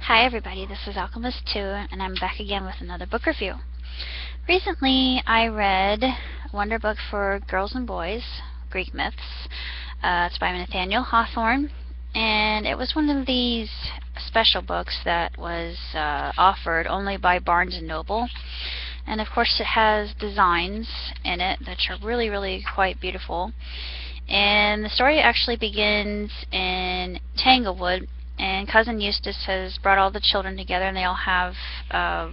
Hi everybody, this is Alchemist2, and I'm back again with another book review. Recently I read a wonder book for girls and boys, Greek myths. It's by Nathaniel Hawthorne, and it was one of these special books that was offered only by Barnes & Noble. And of course it has designs in it that are really quite beautiful. And the story actually begins in Tanglewood, and Cousin Eustace has brought all the children together, and they all have they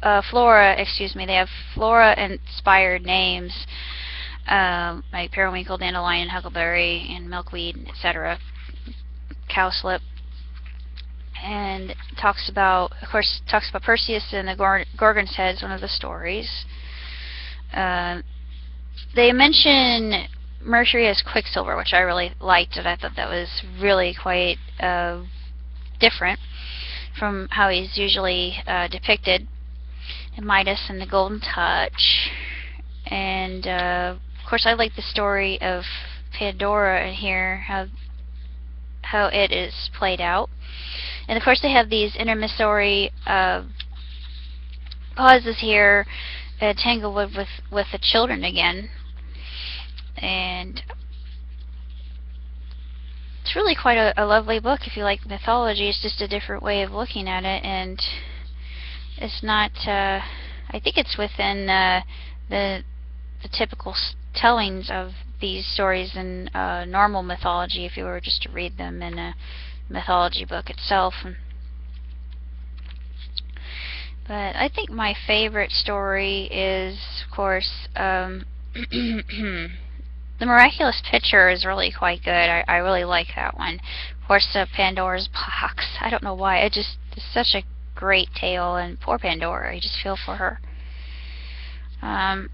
have flora-inspired names, like periwinkle, dandelion, huckleberry, and milkweed, etc., cowslip. And talks about Perseus and the Gorgon's heads, one of the stories. They mention Mercury Is Quicksilver, which I really liked, and I thought that was really quite different from how he's usually depicted in Midas and the Golden Touch. And of course I like the story of Pandora in here, how it is played out. And of course they have these intermissory pauses here at Tanglewood with the children again. And it's really quite a lovely book if you like mythology. It's just a different way of looking at it, and it's not I think it's within the typical tellings of these stories in normal mythology if you were just to read them in a mythology book itself. But I think my favorite story is, of course, The Miraculous Pitcher is really quite good. I really like that one. Of course, Pandora's Box. I don't know why. It's such a great tale, and poor Pandora. I just feel for her. And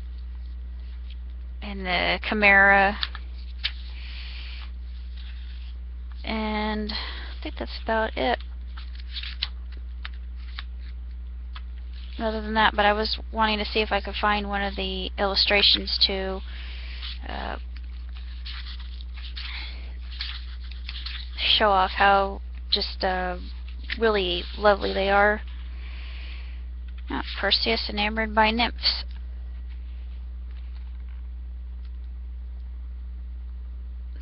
the Chimera. And I think that's about it. Other than that, but I was wanting to see if I could find one of the illustrations to show off how just really lovely they are. Perseus enamored by nymphs.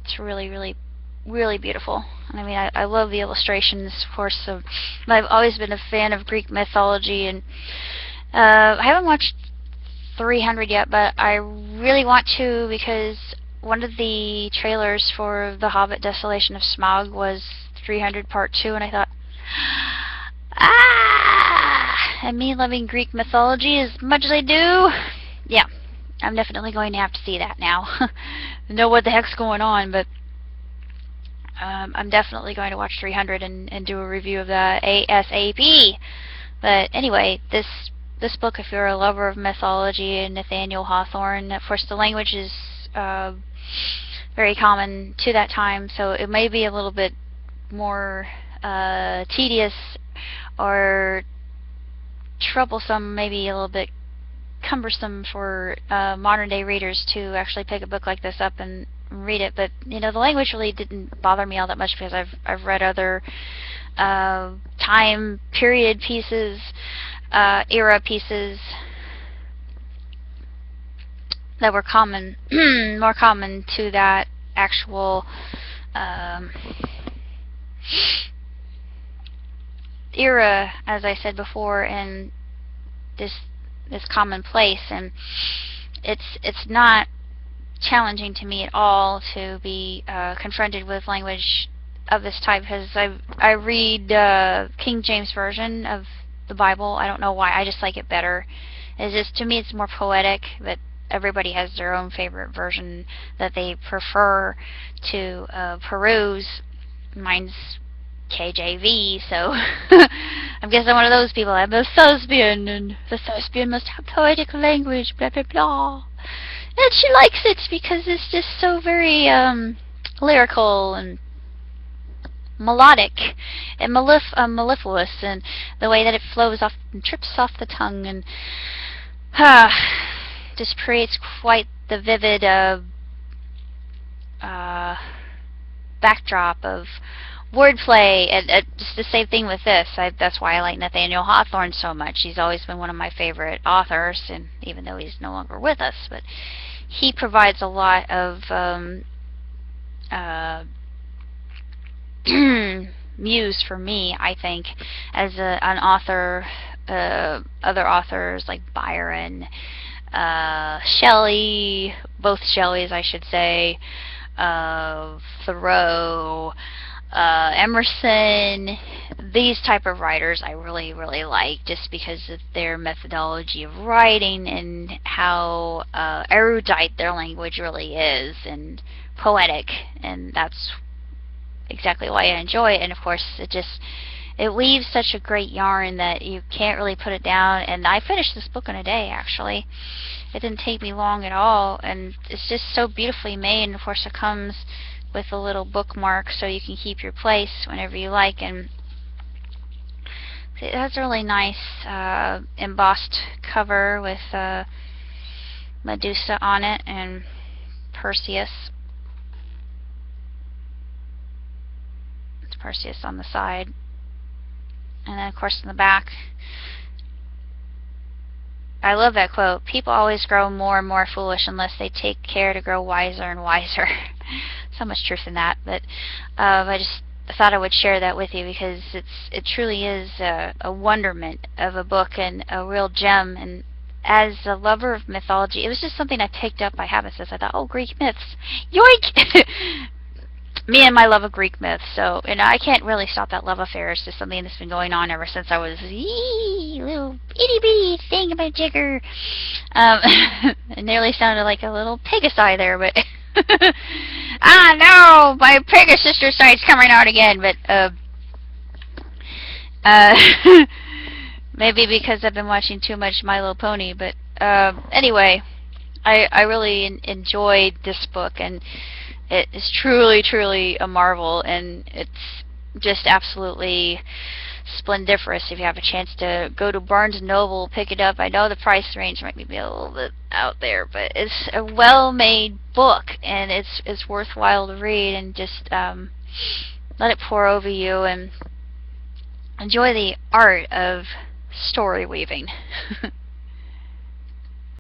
It's really beautiful. I mean, I love the illustrations, of course. I've always been a fan of Greek mythology, and I haven't watched 300 yet, but I really want to, because one of the trailers for The Hobbit: Desolation of Smaug was 300 Part 2, and I thought, and me loving Greek mythology as much as I do, yeah, I'm definitely going to have to see that now. Know what the heck's going on, but I'm definitely going to watch 300 and do a review of that ASAP. But anyway, this book, if you're a lover of mythology and Nathaniel Hawthorne, of course the language is very common to that time, so it may be a little bit more tedious or troublesome, maybe a little bit cumbersome for modern day readers to actually pick a book like this up and read it. But you know, the language really didn't bother me all that much, because I've read other time period pieces, era pieces that were common, more common to that actual era, as I said before, in this common place. And it's not challenging to me at all to be confronted with language of this type, because I read King James Version of the Bible. I don't know why, I just like it better. It's just, to me, it's more poetic, but everybody has their own favorite version that they prefer to peruse. Mine's KJV, so I guess I'm one of those people. I'm a thespian, and the thespian must have poetic language, blah blah blah. And she likes it because it's just so very lyrical and melodic and mellifluous, and the way that it flows off and trips off the tongue, and just creates quite the vivid backdrop of wordplay, and just the same thing with this. That's why I like Nathaniel Hawthorne so much. He's always been one of my favorite authors, and even though he's no longer with us, but he provides a lot of uh, muse for me, I think, as an author. Other authors like Byron, Shelley, both Shelleys I should say, Thoreau, Emerson, these type of writers I really, really like, just because of their methodology of writing and how erudite their language really is, and poetic, and that's exactly why I enjoy it. And of course it weaves such a great yarn that you can't really put it down, and I finished this book in a day actually. It didn't take me long at all, and it's just so beautifully made, and of course it comes with a little bookmark so you can keep your place whenever you like, and it has a really nice embossed cover with Medusa on it and Perseus. It's Perseus on the side. And then, of course, in the back, I love that quote, "People always grow more and more foolish unless they take care to grow wiser and wiser." So much truth in that, but I just thought I would share that with you because it truly is a wonderment of a book and a real gem. And as a lover of mythology, it was just something I picked up by habit. I thought, oh, Greek myths, yoink! Me and my love of Greek myths. So, I can't really stop that love affair. It's just something that's been going on ever since I was little itty bitty thing about Jigger. It nearly sounded like a little Pegasi there, but no, my Pegasister side's coming out again. But maybe because I've been watching too much My Little Pony. But anyway, I really enjoyed this book, and it is truly, truly a marvel, and it's just absolutely splendiferous. If you have a chance to go to Barnes & Noble, pick it up. I know the price range might be a little bit out there, but it's a well-made book, and it's worthwhile to read, and just let it pour over you, and enjoy the art of story weaving.